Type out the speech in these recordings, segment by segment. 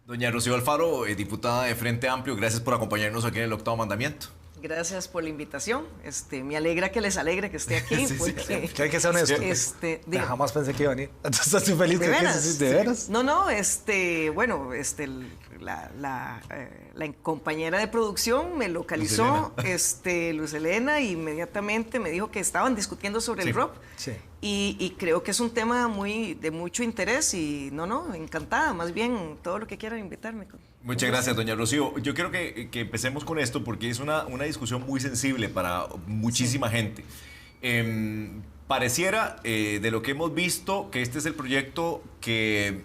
Doña Rocío Alfaro, diputada de Frente Amplio, gracias por acompañarnos aquí en el Octavo Mandamiento. Gracias por la invitación. Me alegra que les alegre que esté aquí. Sí, porque, que hay que ser honesto. Jamás pensé que iba a venir. Entonces estoy feliz ¿De que veras? ¿De veras? No, bueno, la compañera de producción me localizó, Luz Elena, y inmediatamente me dijo que estaban discutiendo sobre el ROP. Sí. Y creo que es un tema de mucho interés y encantada, más bien todo lo que quieran invitarme. Muchas gracias, doña Rocío. Yo quiero que empecemos con esto porque es una discusión muy sensible para muchísima gente. Pareciera, de lo que hemos visto, que este es el proyecto que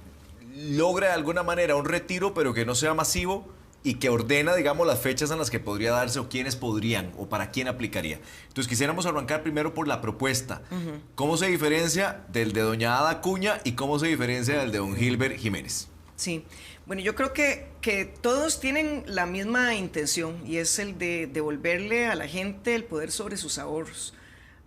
logra de alguna manera un retiro, pero que no sea masivo y que ordena, digamos, las fechas en las que podría darse o quiénes podrían o para quién aplicaría. Entonces quisiéramos arrancar primero por la propuesta. ¿Cómo se diferencia del de doña Ada Acuña y cómo se diferencia del de don Gilbert Jiménez? Sí, bueno, yo creo que todos tienen la misma intención y es el de devolverle a la gente el poder sobre sus ahorros.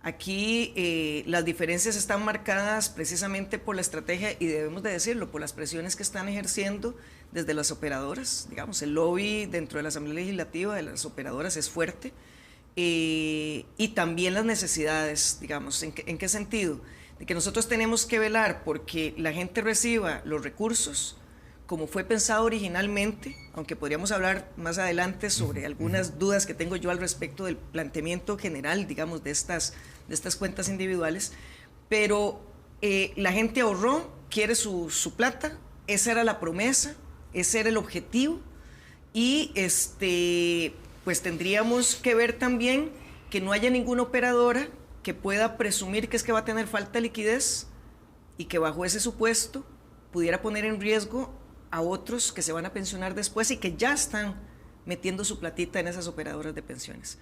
Aquí las diferencias están marcadas precisamente por la estrategia, y debemos de decirlo, por las presiones que están ejerciendo desde las operadoras. Digamos, el lobby dentro de la Asamblea Legislativa de las operadoras es fuerte, y también las necesidades, digamos. ¿En qué sentido? De que nosotros tenemos que velar porque la gente reciba los recursos como fue pensado originalmente, aunque podríamos hablar más adelante sobre algunas dudas que tengo yo al respecto del planteamiento general, digamos, de estas cuentas individuales, pero la gente ahorró, quiere su plata, esa era la promesa, ese era el objetivo, y pues tendríamos que ver también que no haya ninguna operadora que pueda presumir que es que va a tener falta de liquidez y que bajo ese supuesto pudiera poner en riesgo a otros que se van a pensionar después y que ya están metiendo su platita en esas operadoras de pensiones.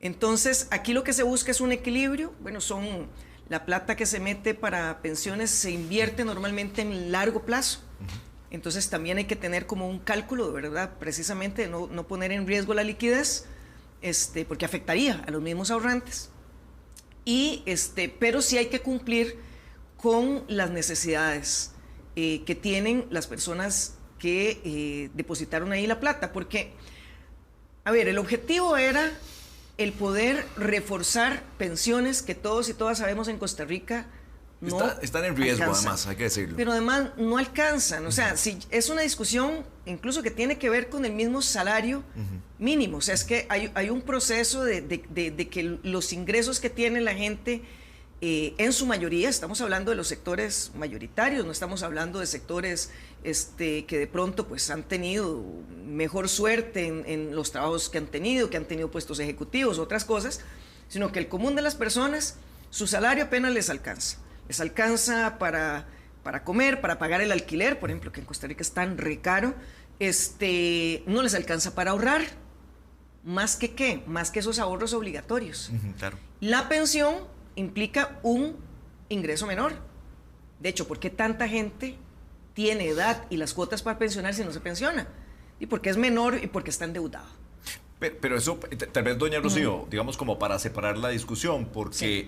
Entonces, aquí lo que se busca es un equilibrio. Bueno, la plata que se mete para pensiones se invierte normalmente en largo plazo. Entonces, también hay que tener como un cálculo, ¿verdad? Precisamente no poner en riesgo la liquidez, porque afectaría a los mismos ahorrantes. Pero sí hay que cumplir con las necesidades que tienen las personas que depositaron ahí la plata, porque, a ver, el objetivo era el poder reforzar pensiones que todos y todas sabemos en Costa Rica están en riesgo, alcanzan. además, hay que decirlo. Pero además no alcanzan, o sea, si es una discusión incluso que tiene que ver con el mismo salario mínimo, o sea, es que hay un proceso de que los ingresos que tiene la gente, en su mayoría, estamos hablando de los sectores mayoritarios, no estamos hablando de sectores que de pronto pues han tenido mejor suerte en los trabajos que han tenido puestos ejecutivos, otras cosas, sino que el común de las personas, su salario apenas les alcanza para comer, para pagar el alquiler, por ejemplo, que en Costa Rica es tan recaro, no les alcanza para ahorrar, más que esos ahorros obligatorios. Claro. La pensión implica un ingreso menor. De hecho, ¿por qué tanta gente tiene edad y las cuotas para pensionarse y no se pensiona? Y porque es menor y porque está endeudado. Pero eso, tal vez, doña Rocío, digamos, como para separar la discusión, porque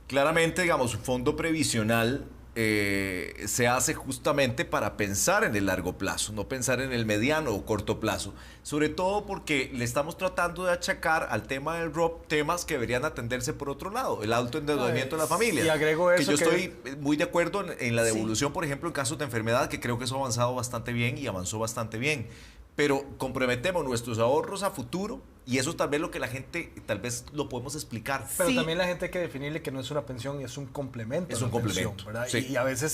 claramente, digamos, un fondo previsional se hace justamente para pensar en el largo plazo, no pensar en el mediano o corto plazo, sobre todo porque le estamos tratando de achacar al tema del ROP temas que deberían atenderse por otro lado, el alto endeudamiento de la familia. Y agrego eso, que yo estoy muy de acuerdo en la devolución, por ejemplo, en casos de enfermedad, que creo que eso ha avanzado bastante bien y avanzó bastante bien, pero comprometemos nuestros ahorros a futuro, y eso tal vez lo que la gente, tal vez lo podemos explicar. Pero también la gente hay que definirle que no es una pensión, es un complemento. Es un complemento, ¿verdad? sí. Y a veces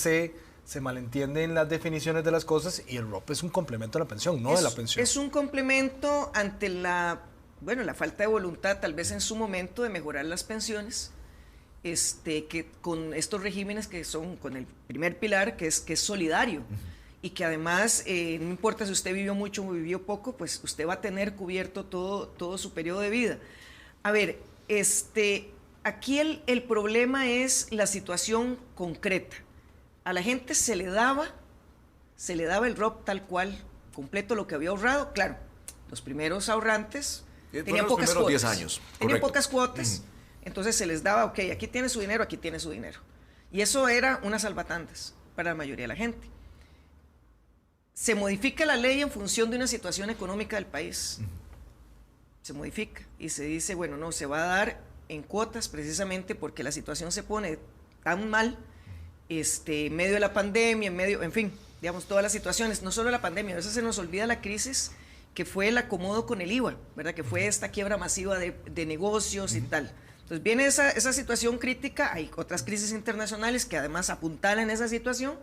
se malentienden las definiciones de las cosas, y el ROP es un complemento a la pensión, no de la pensión. Es un complemento ante la falta de voluntad, tal vez en su momento, de mejorar las pensiones, que con estos regímenes que son, con el primer pilar, que es solidario. Y que además, no importa si usted vivió mucho o vivió poco, pues usted va a tener cubierto todo su periodo de vida. A ver, aquí el problema es la situación concreta. A la gente se le daba el ROP tal cual, completo lo que había ahorrado. Claro, los primeros ahorrantes tenían pocas cuotas. 10 años. Tenían pocas cuotas, entonces se les daba, ok, aquí tiene su dinero, aquí tiene su dinero. Y eso era unas salvatandas para la mayoría de la gente. se modifica la ley en función de una situación económica del país. Se modifica y se dice, bueno, no, se va a dar en cuotas precisamente porque la situación se pone tan mal, en medio de la pandemia, en fin, digamos, todas las situaciones, no solo la pandemia, a veces se nos olvida la crisis que fue el acomodo con el IVA, ¿verdad? Que fue esta quiebra masiva de negocios y tal. Entonces viene esa situación crítica, hay otras crisis internacionales que además apuntalan esa situación,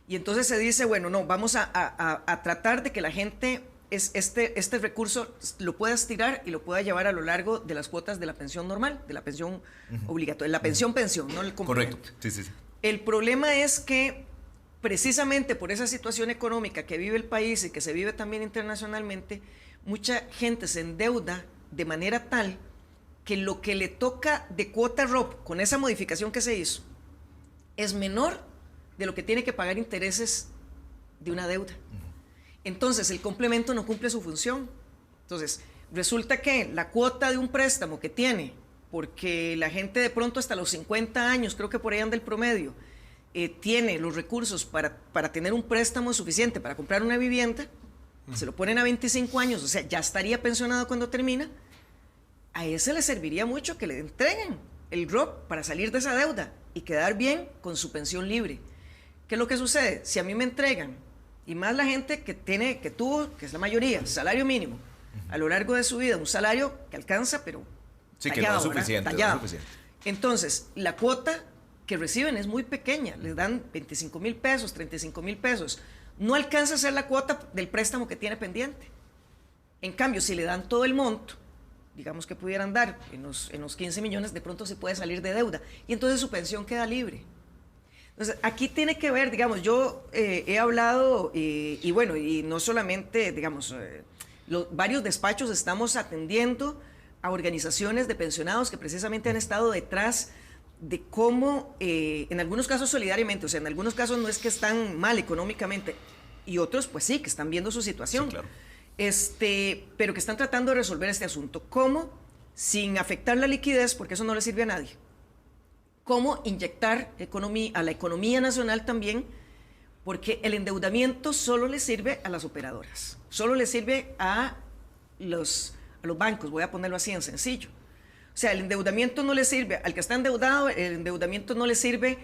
y entonces se dice, bueno, no, vamos a tratar de que la gente este recurso lo pueda estirar y lo pueda llevar a lo largo de las cuotas de la pensión normal, de la pensión obligatoria, la pensión, no el complemento. Correcto, sí. El problema es que precisamente por esa situación económica que vive el país y que se vive también internacionalmente, mucha gente se endeuda de manera tal que lo que le toca de cuota ROP con esa modificación que se hizo es menor de lo que tiene que pagar intereses de una deuda. Entonces el complemento no cumple su función. Entonces resulta que la cuota de un préstamo que tiene, porque la gente de pronto hasta los 50 años, creo que por ahí anda el promedio, tiene los recursos para tener un préstamo suficiente para comprar una vivienda, se lo ponen a 25 años, o sea, ya estaría pensionado cuando termina, a ese le serviría mucho que le entreguen el ROP para salir de esa deuda y quedar bien con su pensión libre. ¿Qué es lo que sucede? Si a mí me entregan, y más la gente que tuvo, que es la mayoría, salario mínimo, a lo largo de su vida, un salario que alcanza, pero sí, tallado, que no es suficiente, tallado. No es suficiente. Entonces, la cuota que reciben es muy pequeña, les dan 25,000 pesos, 35,000 pesos, no alcanza a ser la cuota del préstamo que tiene pendiente. En cambio, si le dan todo el monto, digamos que pudieran dar en los 15 millones, de pronto se puede salir de deuda y entonces su pensión queda libre. Entonces, aquí tiene que ver, digamos, yo he hablado y bueno, y no solamente, digamos, varios despachos estamos atendiendo a organizaciones de pensionados que precisamente han estado detrás de cómo, en algunos casos solidariamente, o sea, en algunos casos no es que están mal económicamente, y otros pues sí, que están viendo su situación, sí, claro. Pero que están tratando de resolver este asunto. ¿Cómo? Sin afectar la liquidez, porque eso no le sirve a nadie. ¿Cómo inyectar a la economía nacional también? Porque el endeudamiento solo le sirve a las operadoras, solo le sirve a los bancos, voy a ponerlo así en sencillo. O sea, el endeudamiento no le sirve al que está endeudado, el endeudamiento no le sirve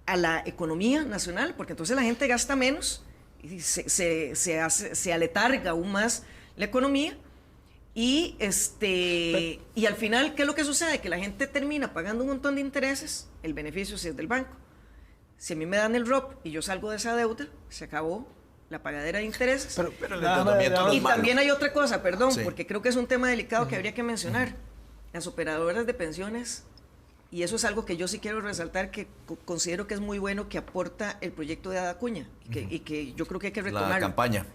a la economía nacional, porque entonces la gente gasta menos y se aletarga aún más la economía. Y al final, ¿qué es lo que sucede? Que la gente termina pagando un montón de intereses, el beneficio sí es del banco. Si a mí me dan el ROP y yo salgo de esa deuda, se acabó la pagadera de intereses. Pero el endeudamiento no es y malo. también hay otra cosa, perdón, Sí. porque creo que es un tema delicado que habría que mencionar. Las operadoras de pensiones, y eso es algo que yo sí quiero resaltar, que considero que es muy bueno, que aporta el proyecto de Ada Acuña, y que yo creo que hay que retomarlo. La campaña.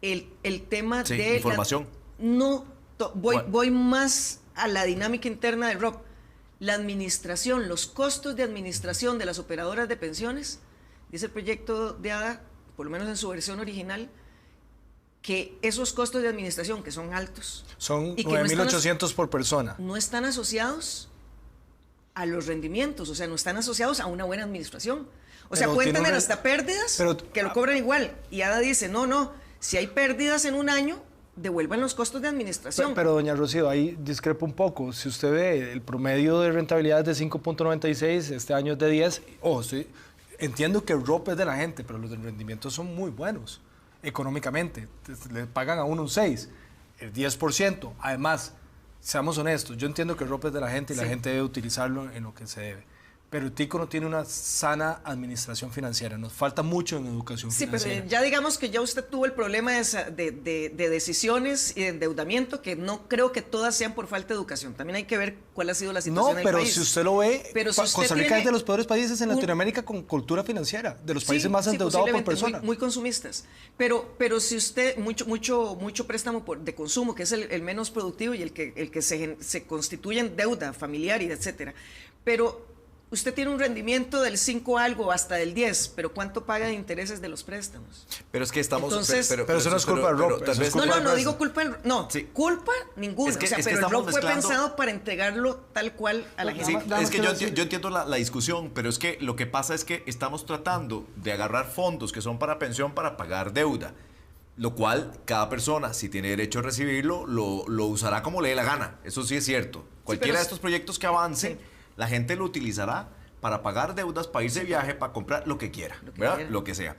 El tema Sí, de... información. Voy más a la dinámica interna del ROP. La administración, los costos de administración de las operadoras de pensiones, dice el proyecto de ADA, por lo menos en su versión original, que esos costos de administración, que son altos, Son y que 9,800 por persona. no están asociados a los rendimientos, o sea, no están asociados a una buena administración. O sea, Pero pueden tiene tener un hasta pérdidas pero- que lo cobran igual. Y ADA dice, no, si hay pérdidas en un año, devuelvan los costos de administración. Pero doña Rocío, ahí discrepo un poco. Si usted ve el promedio de rentabilidad es de 5,96, este año es de 10. Entiendo que el ROP es de la gente, pero los de rendimiento son muy buenos económicamente. Le pagan a uno un 6, el 10%. Además, seamos honestos, yo entiendo que el ROP es de la gente y la Sí. gente debe utilizarlo en lo que se debe. Pero el tico no tiene una sana administración financiera. Nos falta mucho en educación Sí, financiera. pero ya digamos que ya usted tuvo el problema de decisiones y de endeudamiento, que no creo que todas sean por falta de educación. También hay que ver cuál ha sido la situación No, del pero país. si usted lo ve, Pero si usted Costa Rica tiene es de los peores países en un- Latinoamérica con cultura financiera, de los Sí, países más sí, endeudados por posiblemente, persona. muy consumistas. Pero si usted, mucho préstamo de consumo, que es el menos productivo y el que se constituye en deuda familiar y etcétera. Pero usted tiene un rendimiento del 5 algo hasta del 10, pero ¿cuánto paga de intereses de los préstamos? Pero es que estamos... Entonces, pero eso no es culpa del ROP. No digo culpa del ROP. No, sí. culpa ninguna. Es que, o sea, es que pero el ROP fue mezclando... pensado para entregarlo tal cual a la gente. Sí, es que yo entiendo la discusión, pero es que lo que pasa es que estamos tratando de agarrar fondos que son para pensión para pagar deuda, lo cual cada persona, si tiene derecho a recibirlo, lo usará como le dé la gana. Eso sí es cierto. Cualquiera de estos proyectos que avance, la gente lo utilizará para pagar deudas, para irse de viaje, para comprar lo que quiera, ¿verdad? Lo que sea.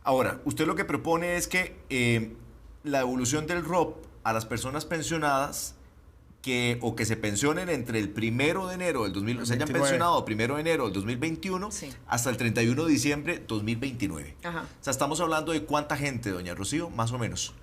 Ahora, usted lo que propone es que la devolución del ROP a las personas pensionadas que se pensionen entre el 1 de enero del 2000, se hayan pensionado 1 de enero del 2021 hasta el 31 de diciembre 2029. Ajá. O sea, estamos hablando de cuánta gente, doña Rocío, más o menos.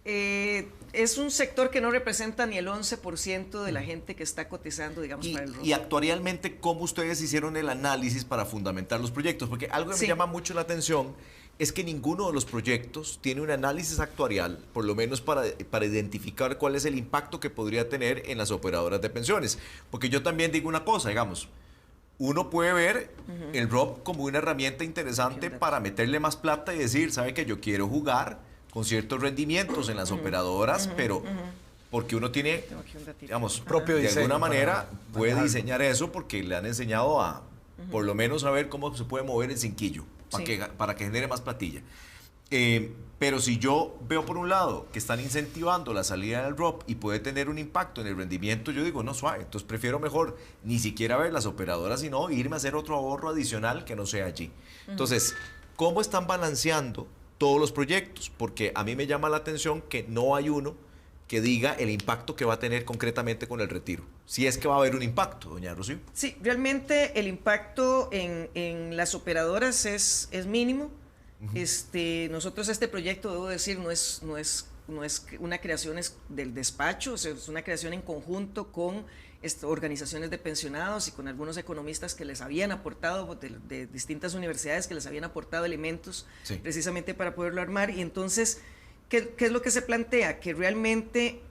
Es un sector que no representa ni el 11% de la gente que está cotizando, digamos, para el ROP. Y actuarialmente, ¿cómo ustedes hicieron el análisis para fundamentar los proyectos? Porque algo que me llama mucho la atención es que ninguno de los proyectos tiene un análisis actuarial, por lo menos para identificar cuál es el impacto que podría tener en las operadoras de pensiones. Porque yo también digo una cosa, digamos, uno puede ver el ROP como una herramienta interesante para meterle más plata y decir, ¿sabe qué? Yo quiero jugar con ciertos rendimientos en las operadoras, pero porque uno tiene, digamos, propio de diseño, alguna manera puede diseñar eso porque le han enseñado a, por lo menos, a ver cómo se puede mover el cinquillo para que genere más platilla. Pero si yo veo por un lado que están incentivando la salida del ROP y puede tener un impacto en el rendimiento, yo digo, no, suave, entonces prefiero mejor ni siquiera ver las operadoras, sino irme a hacer otro ahorro adicional que no sea allí. Entonces, ¿cómo están balanceando todos los proyectos? Porque a mí me llama la atención que no hay uno que diga el impacto que va a tener concretamente con el retiro. Si es que va a haber un impacto, doña Rocío. Sí, realmente el impacto en las operadoras es mínimo. Nosotros este proyecto, debo decir, no es una creación del despacho, o sea, es una creación en conjunto con organizaciones de pensionados y con algunos economistas que les habían aportado de distintas universidades que les habían aportado elementos precisamente para poderlo armar. Y entonces, ¿qué es lo que se plantea? Que realmente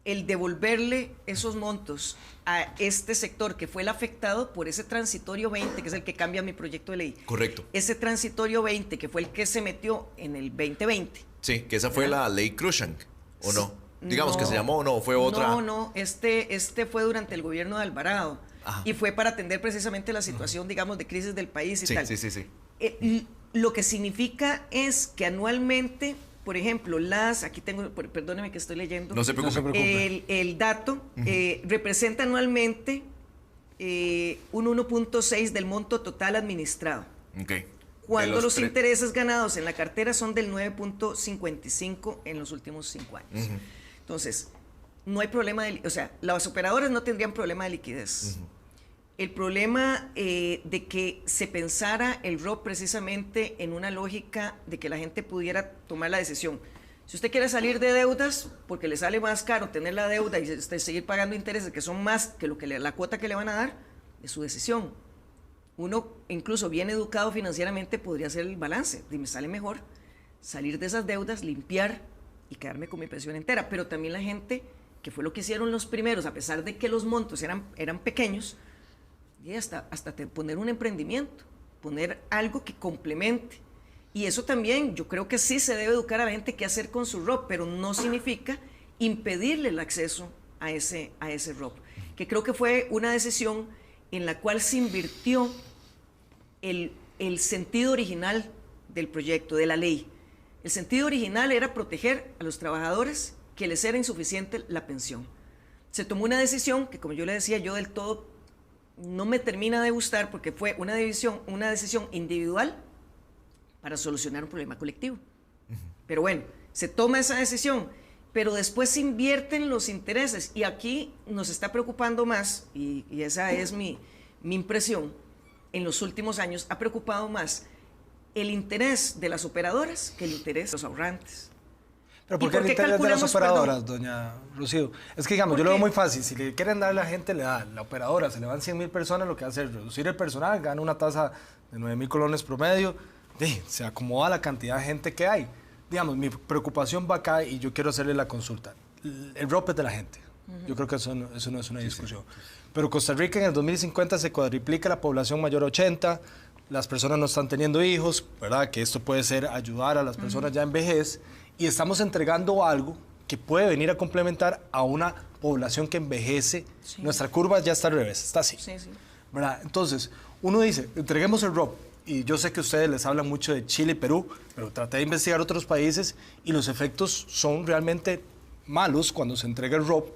el devolverle esos montos a este sector que fue el afectado por ese transitorio 20, que es el que cambia mi proyecto de ley. Correcto. Ese transitorio 20, que fue el que se metió en el 2020. Sí, que esa fue la ley Cruikshank, ¿o no? Digamos que se llamó, ¿o no? ¿Fue otra? No, este fue durante el gobierno de Alvarado. Ajá. Y fue para atender precisamente la situación, digamos, de crisis del país y tal. Sí. Lo que significa es que anualmente, por ejemplo, aquí tengo, perdóneme que estoy leyendo. No se preocupe. El dato representa anualmente un 1.6 del monto total administrado. Okay. Cuando los intereses ganados en la cartera son del 9.55 en los últimos 5 años. Entonces, no hay problema o sea, las operadoras no tendrían problema de liquidez. El problema de que se pensara el ROP precisamente en una lógica de que la gente pudiera tomar la decisión. Si usted quiere salir de deudas, porque le sale más caro tener la deuda y seguir pagando intereses que son más que la cuota que le van a dar, es su decisión. Uno, incluso bien educado financieramente, podría hacer el balance. Y me sale mejor salir de esas deudas, limpiar y quedarme con mi pensión entera. Pero también la gente, que fue lo que hicieron los primeros, a pesar de que los montos eran pequeños, y hasta poner un emprendimiento, poner algo que complemente. Y eso también, yo creo que sí se debe educar a la gente qué hacer con su ROP, pero no significa impedirle el acceso a ese ROP. Que creo que fue una decisión en la cual se invirtió el sentido original del proyecto, de la ley. El sentido original era proteger a los trabajadores que les era insuficiente la pensión. Se tomó una decisión que, como yo le decía, yo del todo no me termina de gustar porque fue una decisión individual para solucionar un problema colectivo. Pero bueno, se toma esa decisión, pero después se invierten los intereses y aquí nos está preocupando más, y esa es mi impresión, en los últimos años ha preocupado más el interés de las operadoras que el interés de los ahorrantes. ¿Pero por qué el interés de las operadoras, doña Rocío? Es que, digamos, yo lo veo muy fácil. Si le quieren dar a la gente, le da. La operadora, se le van 100,000 personas, lo que hace es reducir el personal, gana una tasa de 9,000 colones promedio, se acomoda la cantidad de gente que hay. Digamos, mi preocupación va acá y yo quiero hacerle la consulta. El ROP es de la gente. Yo creo que eso no es una discusión. Pero Costa Rica en el 2050 se cuadriplica la población mayor a 80, las personas no están teniendo hijos, ¿verdad? Que esto puede ser ayudar a las personas ya en vejez, y estamos entregando algo que puede venir a complementar a una población que envejece. Sí. Nuestra curva ya está al revés, está así. Sí, sí. ¿Verdad? Entonces, uno dice, entreguemos el ROP, y yo sé que ustedes les hablan mucho de Chile y Perú, pero traté de investigar otros países y los efectos son realmente malos cuando se entrega el ROP.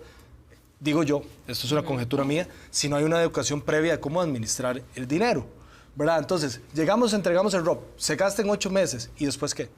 Digo yo, esto es una conjetura mía, si no hay una educación previa de cómo administrar el dinero, ¿verdad? Entonces, llegamos, entregamos el ROP, se gasta en 8 meses, ¿y después qué?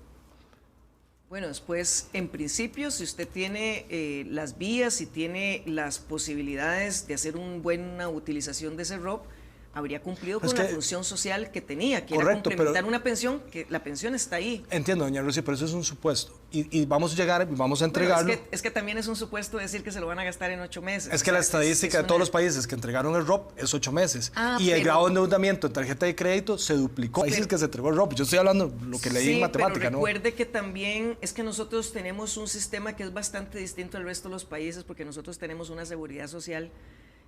Bueno, después, en principio, si usted tiene las vías y tiene las posibilidades de hacer una buena utilización de ese ROP, habría cumplido con la función social que tenía, que era complementar una pensión, que la pensión está ahí. Entiendo, doña Lucy, pero eso es un supuesto. Y vamos a llegar, vamos a entregarlo. Bueno, es que también es un supuesto decir que se lo van a gastar en 8 meses. Es que la estadística de todos los países que entregaron el ROP es 8 meses. Y el grado de endeudamiento en tarjeta de crédito se duplicó. Países que se entregó el ROP. Yo estoy hablando de lo que leí en matemática, pero recuerde que también es que nosotros tenemos un sistema que es bastante distinto al resto de los países, porque nosotros tenemos una seguridad social,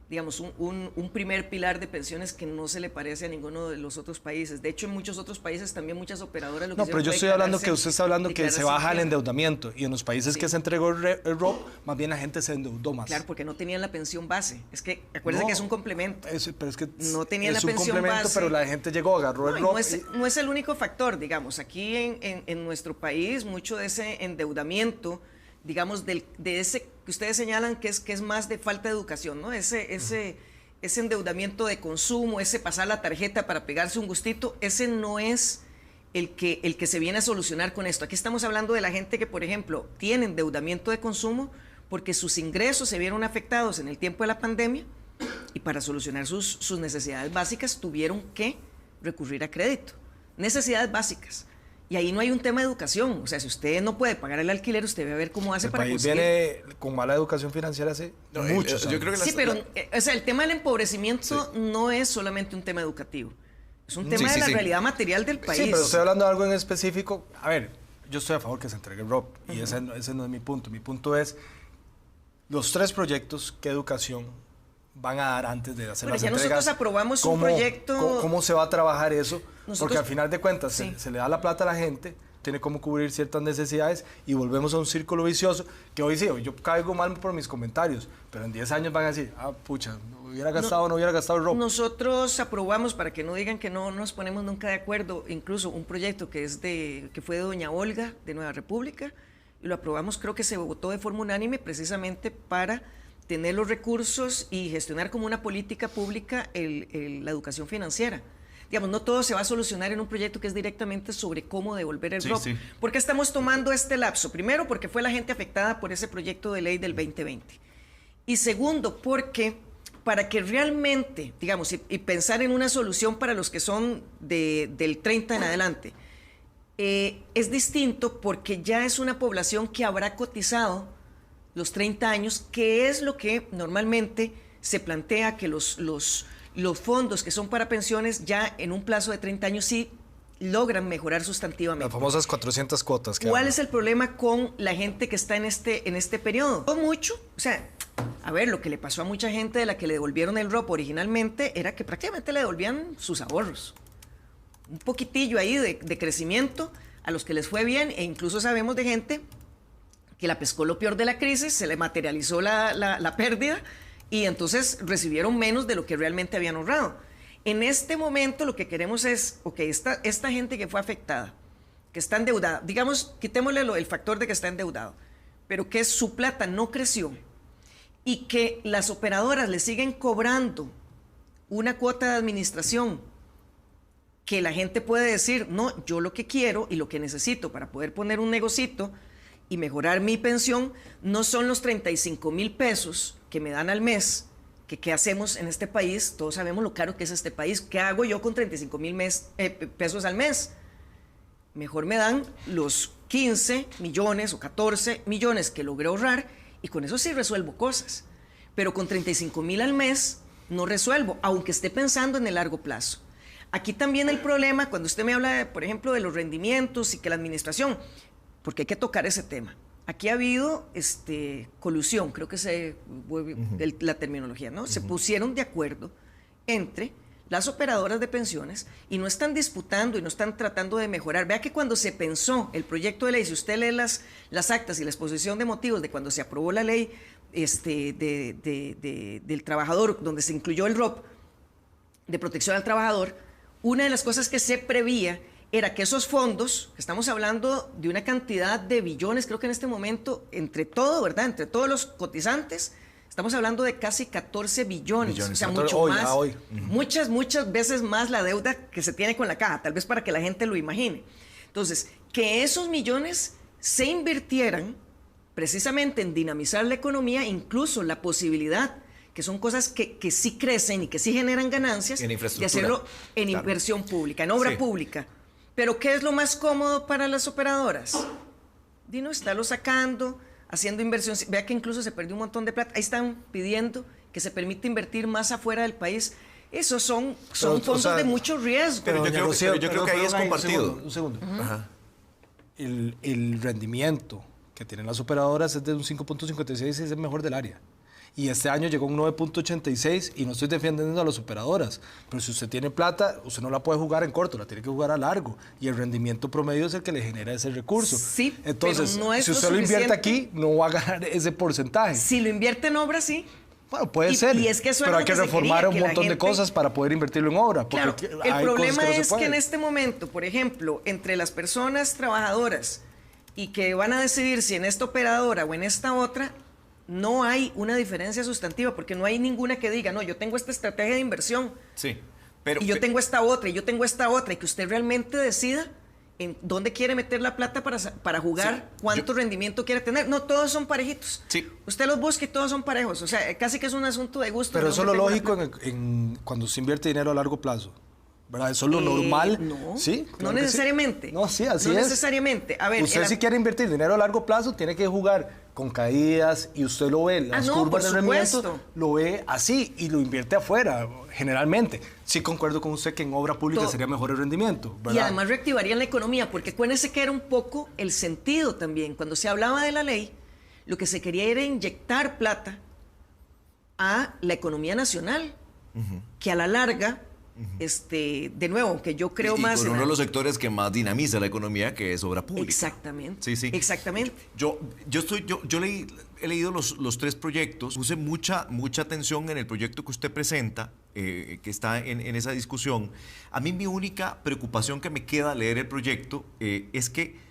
digamos, un primer pilar de pensiones que no se le parece a ninguno de los otros países. De hecho, en muchos otros países también muchas operadoras lo que pero yo estoy hablando que usted está hablando que se baja el endeudamiento, y en los países que se entregó el ROP, más bien la gente se endeudó más. Claro, porque no tenían la pensión base. Es que, acuérdense que es un complemento. Pero es que no tenían la pensión base. Es un complemento, pero la gente llegó, agarró el ROP. No es el único factor, digamos. Aquí en nuestro país, mucho de ese endeudamiento, digamos, de ese que ustedes señalan que es más de falta de educación, ¿no? Ese endeudamiento de consumo, ese pasar la tarjeta para pegarse un gustito, ese no es el que se viene a solucionar con esto. Aquí estamos hablando de la gente que, por ejemplo, tiene endeudamiento de consumo porque sus ingresos se vieron afectados en el tiempo de la pandemia y para solucionar sus necesidades básicas tuvieron que recurrir a crédito. Necesidades básicas. Y ahí no hay un tema de educación. O sea, si usted no puede pagar el alquiler, usted debe ver cómo hace para conseguir. El país viene con mala educación financiera hace muchos años. Yo creo que sí, pero o sea, el tema del empobrecimiento no es solamente un tema educativo. Es un tema de la realidad material del país. Sí, pero estoy hablando de algo en específico. A ver, yo estoy a favor que se entregue el ROP. Y ese no es mi punto. Mi punto es los 3 proyectos que educación van a dar antes de hacer las entregas. Nosotros aprobamos un proyecto. ¿Cómo se va a trabajar eso? Porque al final de cuentas se le da la plata a la gente, tiene cómo cubrir ciertas necesidades y volvemos a un círculo vicioso que hoy yo caigo mal por mis comentarios, pero en 10 años van a decir, pucha, no hubiera gastado el ROP. Nosotros aprobamos, para que no digan que no nos ponemos nunca de acuerdo, incluso un proyecto que fue de doña Olga de Nueva República, y lo aprobamos, creo que se votó de forma unánime precisamente para tener los recursos y gestionar como una política pública la educación financiera. Digamos, no todo se va a solucionar en un proyecto que es directamente sobre cómo devolver el ROP. ¿Por qué estamos tomando este lapso? Primero, porque fue la gente afectada por ese proyecto de ley del 2020. Y segundo, porque para que realmente, digamos, y pensar en una solución para los que son del 30 en adelante, es distinto porque ya es una población que habrá cotizado los 30 años, que es lo que normalmente se plantea que los fondos que son para pensiones ya en un plazo de 30 años sí logran mejorar sustantivamente. Las famosas 400 cuotas. ¿Cuál es el problema con la gente que está en este periodo? No mucho, o sea, a ver, lo que le pasó a mucha gente de la que le devolvieron el ROP originalmente era que prácticamente le devolvían sus ahorros. Un poquitillo ahí de crecimiento a los que les fue bien, e incluso sabemos de gente que la pescó lo peor de la crisis, se le materializó la pérdida, y entonces recibieron menos de lo que realmente habían ahorrado. En este momento lo que queremos es, esta gente que fue afectada, que está endeudada, digamos, quitémosle el factor de que está endeudado, pero que su plata no creció y que las operadoras le siguen cobrando una cuota de administración que la gente puede decir, no, yo lo que quiero y lo que necesito para poder poner un negocito y mejorar mi pensión no son los 35,000 pesos que me dan al mes, que qué hacemos en este país. Todos sabemos lo caro que es este país. ¿Qué hago yo con 35,000 pesos al mes? Mejor me dan los 15 millones o 14 millones que logré ahorrar y con eso sí resuelvo cosas. Pero con 35,000 al mes no resuelvo, aunque esté pensando en el largo plazo. Aquí también el problema, cuando usted me habla, por ejemplo, de los rendimientos y que la administración, porque hay que tocar ese tema. Aquí ha habido colusión, creo que la terminología, ¿no? Se pusieron de acuerdo entre las operadoras de pensiones y no están disputando y no están tratando de mejorar. Vea que cuando se pensó el proyecto de ley, si usted lee las actas y la exposición de motivos de cuando se aprobó la ley del trabajador, donde se incluyó el ROP de protección al trabajador, una de las cosas que se preveía era que esos fondos, estamos hablando de una cantidad de billones, creo que en este momento, entre todo, ¿verdad? Entre todos los cotizantes, estamos hablando de casi 14 billones, o sea, mucho más, muchas veces más la deuda que se tiene con la caja, tal vez para que la gente lo imagine. Entonces, que esos millones se invirtieran precisamente en dinamizar la economía, incluso la posibilidad, que son cosas que sí crecen y que sí generan ganancias, de hacerlo en inversión pública, en obra pública. Pero ¿qué es lo más cómodo para las operadoras? Dino, estarlo sacando, haciendo inversión. Vea que incluso se perdió un montón de plata. Ahí están pidiendo que se permita invertir más afuera del país. Esos son fondos de mucho riesgo. Pero yo creo que ahí es compartido. Un segundo. Ajá. El rendimiento que tienen las operadoras es de un 5.56 y es el mejor del área. Y este año llegó un 9.86 y no estoy defendiendo a las operadoras, pero si usted tiene plata, usted no la puede jugar en corto, la tiene que jugar a largo y el rendimiento promedio es el que le genera ese recurso. Sí, entonces, pero no es si usted lo invierte aquí, no va a ganar ese porcentaje. Si lo invierte en obra, sí. Bueno, puede ser, y es que eso pero hay que reformar un montón de cosas para poder invertirlo en obra. Claro, el problema es que en este momento, por ejemplo, entre las personas trabajadoras y que van a decidir si en esta operadora o en esta otra, no hay una diferencia sustantiva, porque no hay ninguna que diga, no, yo tengo esta estrategia de inversión. Sí, y yo tengo esta otra, y yo tengo esta otra, y que usted realmente decida en dónde quiere meter la plata para jugar, cuánto rendimiento quiere tener. No, todos son parejitos. Sí. Usted los busca y todos son parejos. O sea, casi que es un asunto de gusto. Pero eso es lo lógico cuando se invierte dinero a largo plazo, ¿verdad? Eso es lo normal. No, ¿Sí? Claro, no necesariamente. Sí. No, sí, así no es. No necesariamente. A ver, usted si quiere invertir dinero a largo plazo, tiene que jugar con caídas y usted lo ve, las curvas de rendimiento, lo ve así y lo invierte afuera, generalmente. Sí concuerdo con usted que en obra pública sería mejor el rendimiento, ¿verdad? Y además reactivaría la economía, porque acuérdense que era un poco el sentido también. Cuando se hablaba de la ley, lo que se quería era inyectar plata a la economía nacional, que a la larga... de nuevo, que yo creo más... Con uno de los sectores que más dinamiza la economía, que es obra pública. Exactamente. Sí. Exactamente. Yo he leído los tres proyectos, puse mucha atención en el proyecto que usted presenta, que está en esa discusión. A mí mi única preocupación que me queda al leer el proyecto es que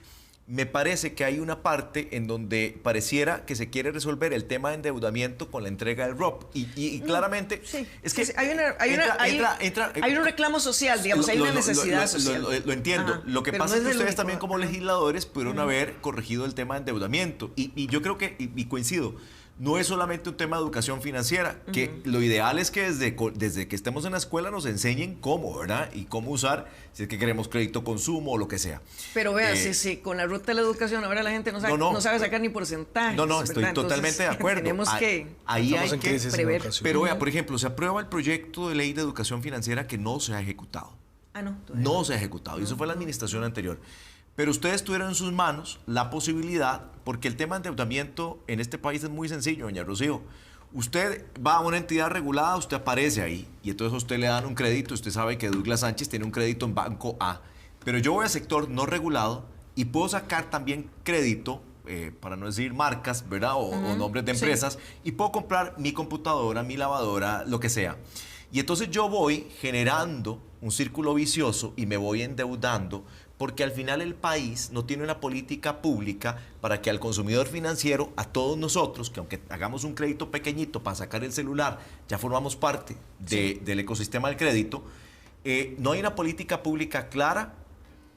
me parece que hay una parte en donde pareciera que se quiere resolver el tema de endeudamiento con la entrega del ROP. Y claramente... Sí, es que hay un reclamo social, digamos, hay una necesidad social. Lo entiendo. Ajá, lo que pasa es que ustedes también como legisladores pudieron haber corregido el tema de endeudamiento. Y yo creo que, y coincido, no es solamente un tema de educación financiera, que lo ideal es que desde que estemos en la escuela nos enseñen cómo, ¿verdad? Y cómo usar, si es que queremos crédito consumo o lo que sea. Pero vea, sí, con la ruta de la educación ahora la gente no sabe sacar ni porcentajes. No, estoy totalmente de acuerdo. Tenemos que prever. Pero vea, por ejemplo, se aprueba el proyecto de ley de educación financiera que no se ha ejecutado. No se ha ejecutado. Y eso fue la administración anterior. Pero ustedes tuvieron en sus manos la posibilidad, porque el tema de endeudamiento en este país es muy sencillo, doña Rocío. Usted va a una entidad regulada, usted aparece ahí, y entonces a usted le dan un crédito. Usted sabe que Douglas Sánchez tiene un crédito en Banco A. Pero yo voy al sector no regulado y puedo sacar también crédito, para no decir marcas, ¿verdad? O nombres de empresas, y puedo comprar mi computadora, mi lavadora, lo que sea. Y entonces yo voy generando un círculo vicioso y me voy endeudando, porque al final el país no tiene una política pública para que al consumidor financiero, a todos nosotros, que aunque hagamos un crédito pequeñito para sacar el celular, ya formamos parte del ecosistema del crédito, no hay una política pública clara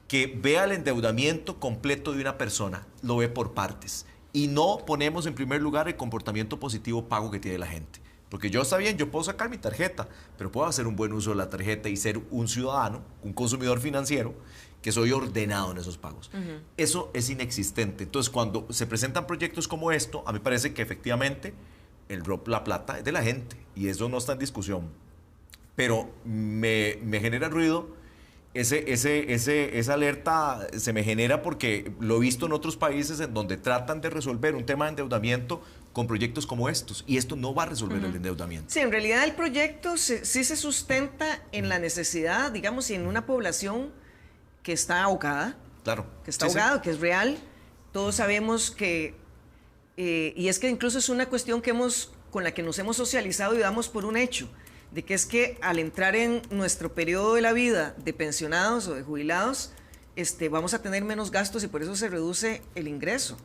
que vea el endeudamiento completo de una persona, lo ve por partes. Y no ponemos en primer lugar el comportamiento positivo pago que tiene la gente. Porque yo, está bien, yo puedo sacar mi tarjeta, pero puedo hacer un buen uso de la tarjeta y ser un ciudadano, un consumidor financiero, que soy ordenado en esos pagos. Eso es inexistente. Entonces, cuando se presentan proyectos como esto, a mí me parece que efectivamente el ROP, la plata, es de la gente y eso no está en discusión. Pero me genera ruido esa alerta se me genera porque lo he visto en otros países en donde tratan de resolver un tema de endeudamiento con proyectos como estos, y esto no va a resolver el endeudamiento. Sí, en realidad el proyecto sí se sustenta en la necesidad, digamos, y en una población que está ahogada. Claro. Que está ahogado, que es real. Todos sabemos que, y es que incluso es una cuestión con la que nos hemos socializado y damos por un hecho, de que es que al entrar en nuestro periodo de la vida de pensionados o de jubilados, vamos a tener menos gastos y por eso se reduce el ingreso.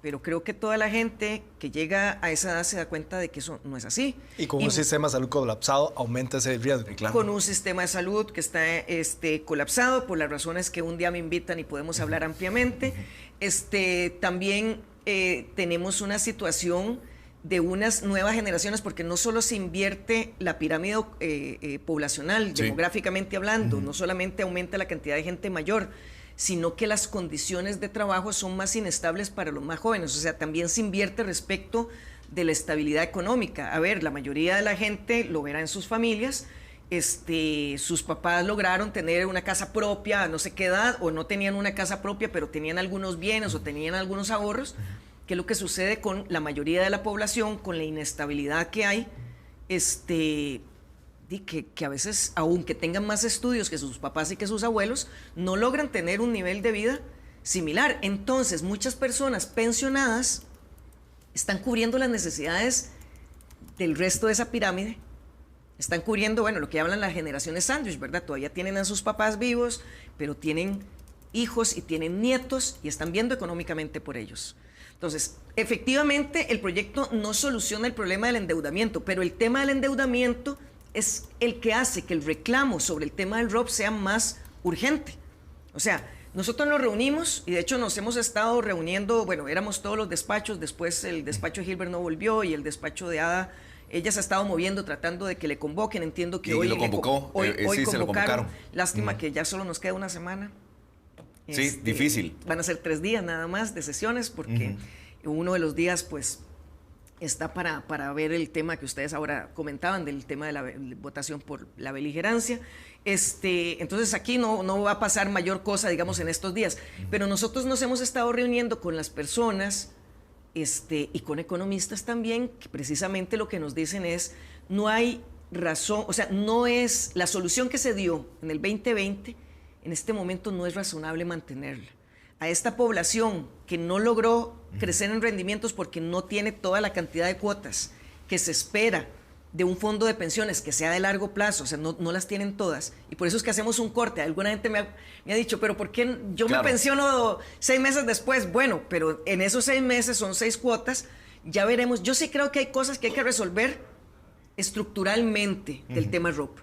Pero creo que toda la gente que llega a esa edad se da cuenta de que eso no es así. Y con un sistema de salud colapsado aumenta ese riesgo. Claro. Con un sistema de salud que está colapsado por las razones que un día me invitan y podemos hablar ampliamente. También tenemos una situación de unas nuevas generaciones, porque no solo se invierte la pirámide poblacional, sí, demográficamente hablando, no solamente aumenta la cantidad de gente mayor, sino que las condiciones de trabajo son más inestables para los más jóvenes. O sea, también se invierte respecto de la estabilidad económica. A ver, la mayoría de la gente lo verá en sus familias. Sus papás lograron tener una casa propia a no sé qué edad, o no tenían una casa propia, pero tenían algunos bienes o tenían algunos ahorros, que es lo que sucede con la mayoría de la población, con la inestabilidad que hay, que a veces, aunque tengan más estudios que sus papás y que sus abuelos, no logran tener un nivel de vida similar. Entonces, muchas personas pensionadas están cubriendo las necesidades del resto de esa pirámide, están cubriendo, bueno, lo que hablan las generaciones sándwich, ¿verdad? Todavía tienen a sus papás vivos, pero tienen hijos y tienen nietos y están viendo económicamente por ellos. Entonces, efectivamente, el proyecto no soluciona el problema del endeudamiento, pero el tema del endeudamiento es el que hace que el reclamo sobre el tema del ROP sea más urgente. O sea, nosotros nos reunimos, y de hecho nos hemos estado reuniendo, bueno, éramos todos los despachos, después el despacho de Gilbert no volvió, y el despacho de Ada, ella se ha estado moviendo tratando de que le convoquen. Entiendo que y hoy lo convocó, hoy sí, se lo convocaron. convocaron. Lástima que ya solo nos queda una semana. Sí, difícil. Van a ser 3 días nada más de sesiones, porque uno de los días, pues, está para ver el tema que ustedes ahora comentaban, del tema de la votación por la beligerancia. Entonces aquí no va a pasar mayor cosa, digamos, en estos días. Pero nosotros nos hemos estado reuniendo con las personas y con economistas también, que precisamente lo que nos dicen es, no hay razón, o sea, no es la solución que se dio en el 2020, en este momento no es razonable mantenerla. A esta población que no logró crecer en rendimientos porque no tiene toda la cantidad de cuotas que se espera de un fondo de pensiones que sea de largo plazo, o sea, no las tienen todas, y por eso es que hacemos un corte. Alguna gente me ha dicho, pero ¿por qué yo me pensiono 6 meses después? Bueno, pero en esos 6 meses son 6 cuotas, ya veremos. Yo sí creo que hay cosas que hay que resolver estructuralmente del tema ROP.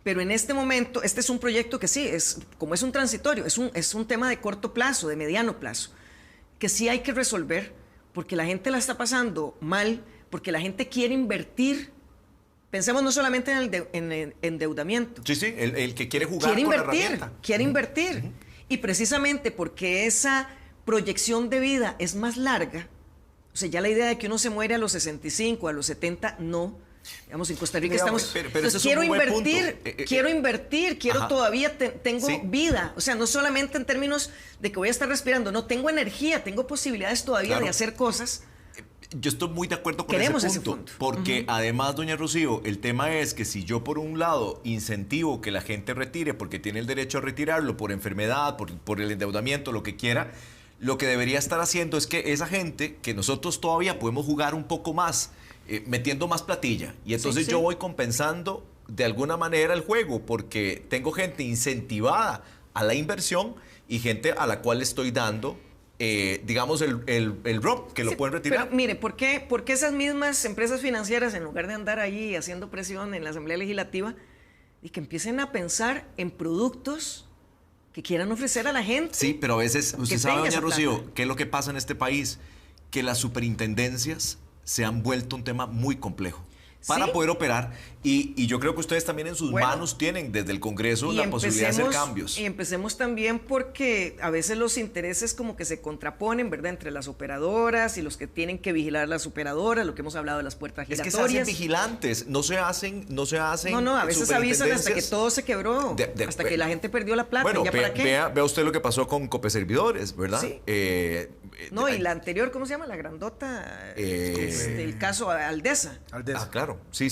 Pero en este momento, este es un proyecto que sí, como es un transitorio, es un tema de corto plazo, de mediano plazo, que sí hay que resolver, porque la gente la está pasando mal, porque la gente quiere invertir. Pensemos no solamente en el endeudamiento. Sí, el que quiere jugar con la herramienta. Quiere invertir. Y precisamente porque esa proyección de vida es más larga, o sea, ya la idea de que uno se muere a los 65, a los 70, no. Digamos, en Costa Rica estamos... Pero entonces, quiero invertir, todavía tengo vida. O sea, no solamente en términos de que voy a estar respirando, no, tengo energía, tengo posibilidades todavía de hacer cosas. Yo estoy muy de acuerdo con ese punto, porque además, doña Rocío, el tema es que si yo por un lado incentivo que la gente retire porque tiene el derecho a retirarlo por enfermedad, por el endeudamiento, lo que quiera, lo que debería estar haciendo es que esa gente, que nosotros todavía podemos jugar un poco más, metiendo más platilla, y entonces yo voy compensando de alguna manera el juego, porque tengo gente incentivada a la inversión y gente a la cual estoy dando digamos, el ROP, que lo pueden retirar. Pero mire, ¿por qué esas mismas empresas financieras, en lugar de andar ahí haciendo presión en la Asamblea Legislativa, y que empiecen a pensar en productos que quieran ofrecer a la gente? Sí, pero a veces, usted sabe, doña Rocío, ¿qué es lo que pasa en este país? Que las superintendencias se han vuelto un tema muy complejo. para Sí. poder operar. Y yo creo que ustedes también en sus manos tienen desde el Congreso la posibilidad de hacer cambios. Y empecemos también porque a veces los intereses como que se contraponen, ¿verdad? Entre las operadoras y los que tienen que vigilar las operadoras, lo que hemos hablado de las puertas Es giratorias. que se hacen vigilantes, no se hacen No, a veces avisan hasta que todo se quebró, hasta que la gente perdió la plata. Bueno, ¿Ya para qué? vea usted lo que pasó con Copeservidores, ¿verdad? Sí. No, y la anterior, ¿cómo se llama? La grandota, el caso Aldesa. Aldesa. Ah, claro, sí.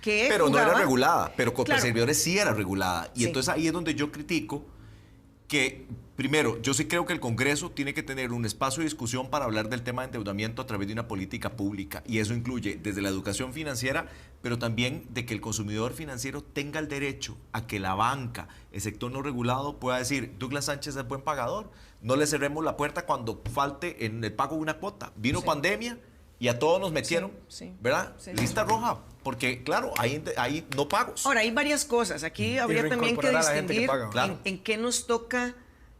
Que pero no era jugaba- regulada, pero Claro. Copeservidores sí era regulada. Y Sí. entonces ahí es donde yo critico que, primero, yo sí creo que el Congreso tiene que tener un espacio de discusión para hablar del tema de endeudamiento a través de una política pública. Y eso incluye desde la educación financiera, pero también de que el consumidor financiero tenga el derecho a que la banca, el sector no regulado, pueda decir, Douglas Sánchez es buen pagador, no le cerremos la puerta cuando falte en el pago de una cuota. Vino Sí. pandemia y a todos nos metieron, Sí, sí. ¿verdad? Sí. Lista roja, porque claro, hay no pagos. Ahora, hay varias cosas. Aquí habría también que reincorporar a la gente que distinguir paga. Claro. en qué nos toca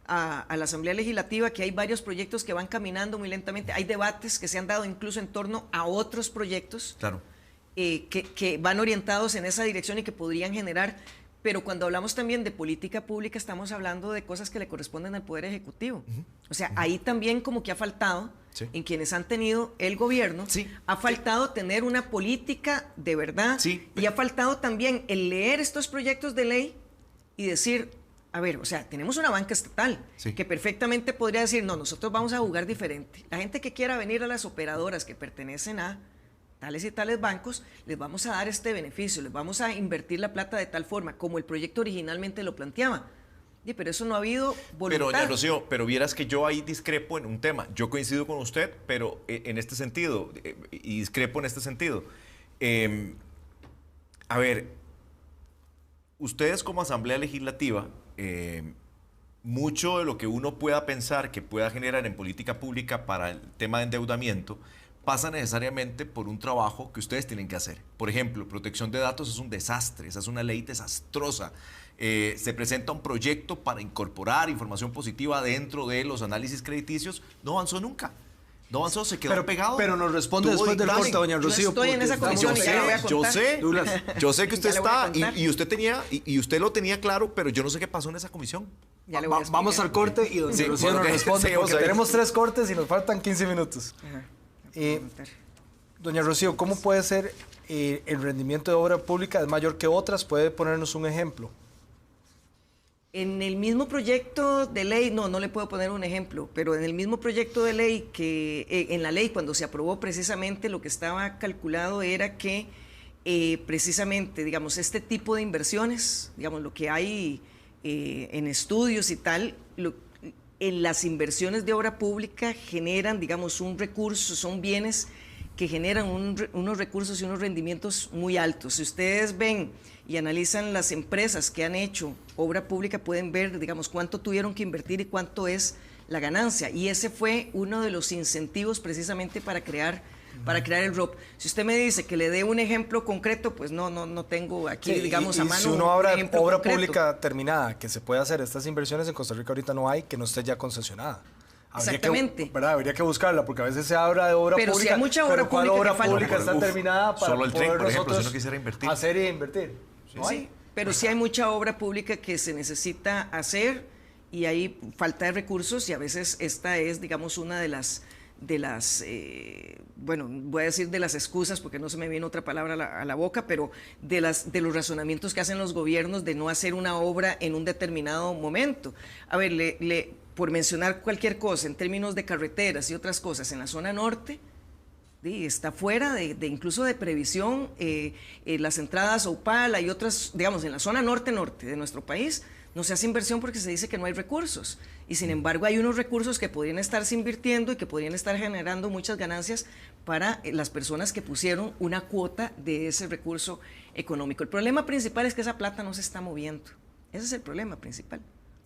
a la Asamblea Legislativa, que hay varios proyectos que van caminando muy lentamente. Hay debates que se han dado incluso en torno a otros proyectos Claro. que van orientados en esa dirección y que podrían generar. Pero cuando hablamos también de política pública, estamos hablando de cosas que le corresponden al Poder Ejecutivo. O sea, ahí también como que ha faltado, Sí. en quienes han tenido el gobierno, Sí. ha faltado tener una política de verdad. Sí. Y ha faltado también el leer estos proyectos de ley y decir, a ver, o sea, tenemos una banca estatal Sí. que perfectamente podría decir, no, nosotros vamos a jugar diferente. La gente que quiera venir a las operadoras que pertenecen a tales y tales bancos, les vamos a dar este beneficio, les vamos a invertir la plata de tal forma, como el proyecto originalmente lo planteaba. Pero eso no ha habido voluntad. Pero, doña Rocío, pero vieras que yo ahí discrepo en un tema. Yo coincido con usted, pero en este sentido, y discrepo en este sentido. A ver, ustedes como Asamblea Legislativa, mucho de lo que uno pueda pensar que pueda generar en política pública para el tema de endeudamiento pasa necesariamente por un trabajo que ustedes tienen que hacer. Por ejemplo, protección de datos es un desastre, esa es una ley desastrosa. Se presenta un proyecto para incorporar información positiva dentro de los análisis crediticios, no avanzó nunca. No avanzó, se quedó pegado. Pero nos responde Tuvo después del dictamen. corte, doña Rocío. estoy en porque esa estamos- comisión y ya le voy a Yo contar. sé, Douglas. yo sé que usted Ya le voy a está contar. y usted tenía y usted lo tenía claro, pero yo no sé qué pasó en esa comisión. Ya le voy a explicar. Vamos al corte y doña Sí, Rocío bueno, nos ok. responde, Sí, vamos porque a ver. tenemos 3 cortes y nos faltan 15 minutos. Ajá. Doña Rocío, ¿cómo puede ser el rendimiento de obra pública es mayor que otras? ¿Puede ponernos un ejemplo? En el mismo proyecto de ley, no le puedo poner un ejemplo, pero en el mismo proyecto de ley en la ley cuando se aprobó precisamente lo que estaba calculado era que precisamente, digamos, este tipo de inversiones, digamos, lo que hay en estudios y tal, en las inversiones de obra pública generan, digamos, un recurso, son bienes que generan unos recursos y unos rendimientos muy altos. Si ustedes ven y analizan las empresas que han hecho obra pública, pueden ver, digamos, cuánto tuvieron que invertir y cuánto es la ganancia. Y ese fue uno de los incentivos precisamente para crear el ROP. Si usted me dice que le dé un ejemplo concreto, pues no tengo aquí, Sí, digamos, a mano si uno un habla de ejemplo obra concreto. pública terminada, que se puede hacer estas inversiones en Costa Rica ahorita no hay, que no esté ya concesionada. Exactamente. ¿Verdad? Habría que buscarla, porque a veces se habla de obra Pero si pública. hay mucha obra pero ¿cuál pública que obra falta? pública está Uf, terminada para solo el tren, poder por ejemplo, si nosotros uno quisiera invertir. hacer e invertir? No Sí, hay. pero sí hay mucha obra pública que se necesita hacer y hay falta de recursos y a veces esta es, digamos, una de las bueno, voy a decir de las excusas porque no se me viene otra palabra a la boca, pero de los razonamientos que hacen los gobiernos de no hacer una obra en un determinado momento. A ver, por mencionar cualquier cosa en términos de carreteras y otras cosas, en la zona norte, está fuera de incluso de previsión las entradas a Upala y otras, digamos, en la zona norte de nuestro país, no se hace inversión porque se dice que no hay recursos. Y sin embargo hay unos recursos que podrían estarse invirtiendo y que podrían estar generando muchas ganancias para las personas que pusieron una cuota de ese recurso económico. El problema principal es que esa plata no se está moviendo. Ese es el problema principal.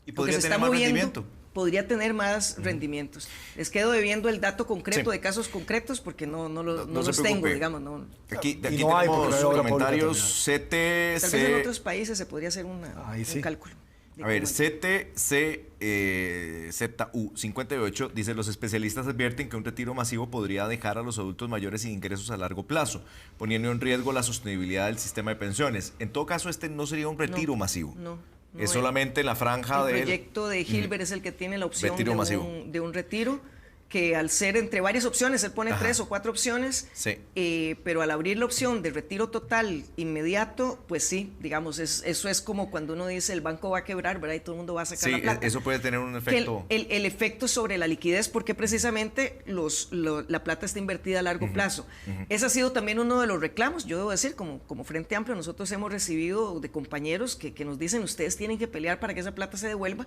Y Porque podría se tener está más moviendo, rendimiento. podría tener más rendimientos. Les quedo debiendo el dato concreto Sí. de casos concretos porque no No los se tengo, preocupe. digamos. No. Aquí, de Y aquí no hay, porque tenemos no hay obra pública comentarios Tal vez en CTC. otros países se podría hacer Ahí sí. un cálculo. A ver, CTCZU58 dice: los especialistas advierten que un retiro masivo podría dejar a los adultos mayores sin ingresos a largo plazo, poniendo en riesgo la sostenibilidad del sistema de pensiones. En todo caso, este no sería un retiro masivo. No, es solamente la franja del... El proyecto de Gilbert es el que tiene la opción de un retiro, que al ser entre varias opciones, él pone 3 o 4 opciones, sí. Pero al abrir la opción de retiro total inmediato, pues sí, digamos, eso es como cuando uno dice el banco va a quebrar, ¿verdad? Y todo el mundo va a sacar la plata. Eso puede tener un efecto... El efecto sobre la liquidez, porque precisamente la plata está invertida a largo plazo. Ese ha sido también uno de los reclamos, yo debo decir, como Frente Amplio, nosotros hemos recibido de compañeros que nos dicen, ustedes tienen que pelear para que esa plata se devuelva,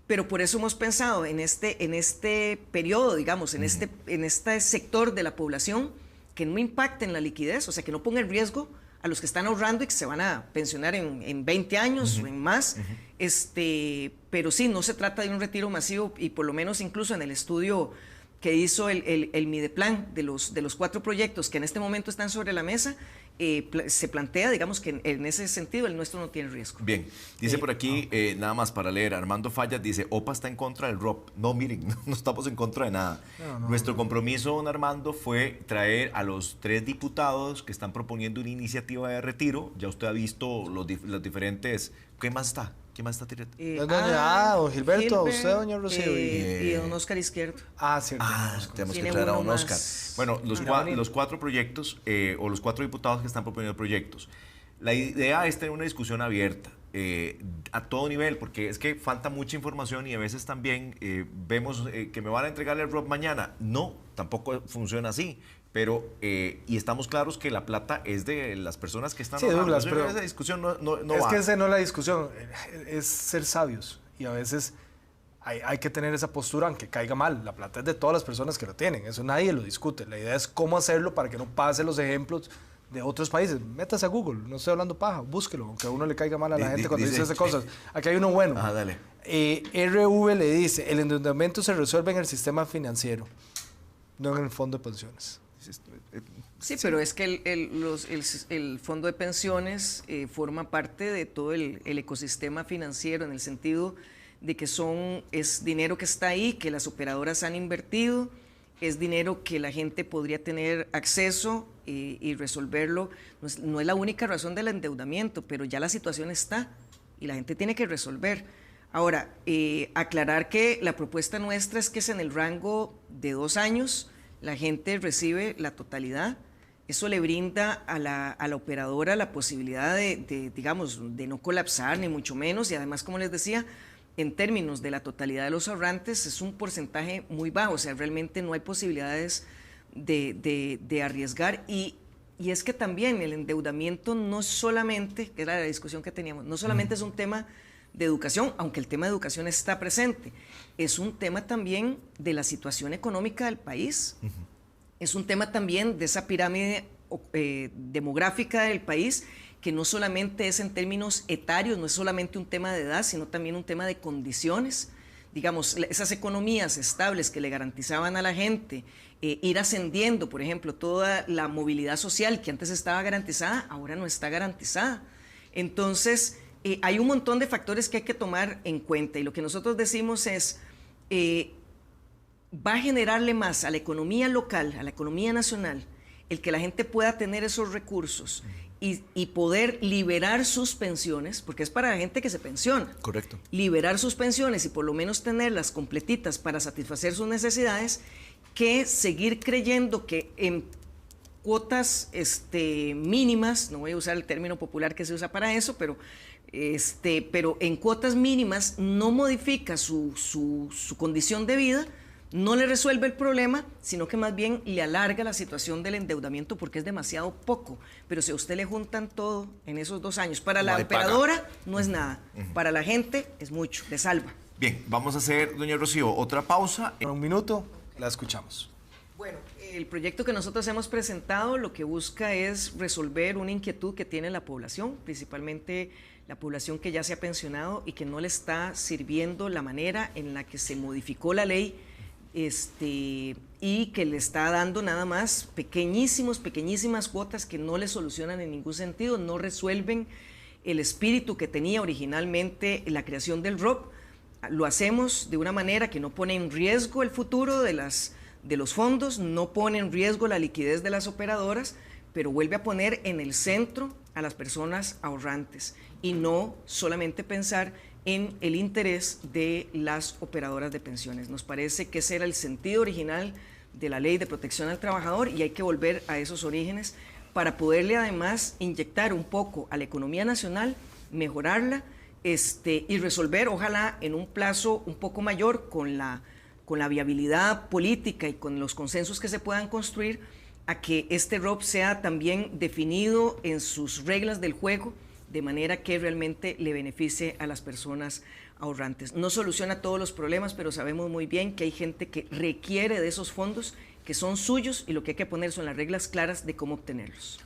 pero por eso hemos pensado en este periodo, digamos, en este sector de la población que no impacte en la liquidez, o sea, que no ponga en riesgo a los que están ahorrando y que se van a pensionar en 20 años o en más. Pero sí, no se trata de un retiro masivo, y por lo menos incluso en el estudio que hizo el Mideplan de los 4 proyectos que en este momento están sobre la mesa, se plantea, digamos, que en ese sentido el nuestro no tiene riesgo. Bien, dice por aquí, nada más para leer, Armando Fallas dice: OPA está en contra del ROP. No, miren, no estamos en contra de nada. Nuestro compromiso, don Armando, fue traer a los 3 diputados que están proponiendo una iniciativa de retiro. Ya usted ha visto los diferentes... ¿Qué más está? ¿Quién más está tirando? Don Gilberto, usted, doña Rocío. Y don Oscar Izquierdo. Cierto. Tenemos que traer a don Oscar. Bueno, los 4 proyectos, o los 4 diputados que están proponiendo proyectos. La idea es tener una discusión abierta, a todo nivel, porque es que falta mucha información y a veces también vemos que me van a entregar el ROP mañana. No, tampoco funciona así. Pero, y estamos claros que la plata es de las personas que están... Sí, Douglas, pero esa discusión no es va. que esa no es la discusión, es ser sabios. Y a veces hay que tener esa postura, aunque caiga mal. La plata es de todas las personas que lo tienen, eso nadie lo discute. La idea es cómo hacerlo para que no pase los ejemplos de otros países. Métase a Google, no estoy hablando paja, búsquelo, aunque a uno le caiga mal a la gente cuando dice esas cosas. Aquí hay uno bueno. Dale. RV le dice: el endeudamiento se resuelve en el sistema financiero, no en el fondo de pensiones. Sí, pero es que el fondo de pensiones forma parte de todo el ecosistema financiero, en el sentido de que es dinero que está ahí, que las operadoras han invertido, es dinero que la gente podría tener acceso y resolverlo. No es la única razón del endeudamiento, pero ya la situación está y la gente tiene que resolver. Ahora, aclarar que la propuesta nuestra es que es en el rango de 2 años, la gente recibe la totalidad. Eso le brinda a la operadora la posibilidad digamos, de no colapsar, ni mucho menos, y además, como les decía, en términos de la totalidad de los ahorrantes, es un porcentaje muy bajo, o sea, realmente no hay posibilidades de arriesgar, y es que también el endeudamiento no solamente, que era la discusión que teníamos, no solamente es un tema de educación, aunque el tema de educación está presente, es un tema también de la situación económica del país, es un tema también de esa pirámide demográfica del país, que no solamente es en términos etarios, no es solamente un tema de edad, sino también un tema de condiciones. Digamos, esas economías estables que le garantizaban a la gente ir ascendiendo, por ejemplo, toda la movilidad social que antes estaba garantizada, ahora no está garantizada. Entonces, hay un montón de factores que hay que tomar en cuenta, y lo que nosotros decimos es, va a generarle más a la economía local, a la economía nacional, el que la gente pueda tener esos recursos y poder liberar sus pensiones, porque es para la gente que se pensiona. Correcto. Liberar sus pensiones y por lo menos tenerlas completitas para satisfacer sus necesidades, que seguir creyendo que en cuotas mínimas, no voy a usar el término popular que se usa para eso, pero en cuotas mínimas no modifica su condición de vida, no le resuelve el problema, sino que más bien le alarga la situación del endeudamiento, porque es demasiado poco. Pero si a usted le juntan todo en esos 2 años, para la operadora no es nada, para la gente es mucho, le salva. Bien, vamos a hacer, doña Rocío, otra pausa. En un minuto la escuchamos. Bueno, el proyecto que nosotros hemos presentado lo que busca es resolver una inquietud que tiene la población, principalmente la población que ya se ha pensionado y que no le está sirviendo la manera en la que se modificó la ley, y que le está dando nada más pequeñísimas cuotas que no le solucionan en ningún sentido, no resuelven el espíritu que tenía originalmente la creación del ROP. Lo hacemos de una manera que no pone en riesgo el futuro de los fondos, no pone en riesgo la liquidez de las operadoras, pero vuelve a poner en el centro a las personas ahorrantes y no solamente pensar en el interés de las operadoras de pensiones. Nos parece que ese era el sentido original de la Ley de Protección al Trabajador y hay que volver a esos orígenes para poderle además inyectar un poco a la economía nacional, mejorarla y resolver, ojalá en un plazo un poco mayor, con la viabilidad política y con los consensos que se puedan construir, a que este ROP sea también definido en sus reglas del juego, de manera que realmente le beneficie a las personas ahorrantes. No soluciona todos los problemas, pero sabemos muy bien que hay gente que requiere de esos fondos, que son suyos, y lo que hay que poner son las reglas claras de cómo obtenerlos.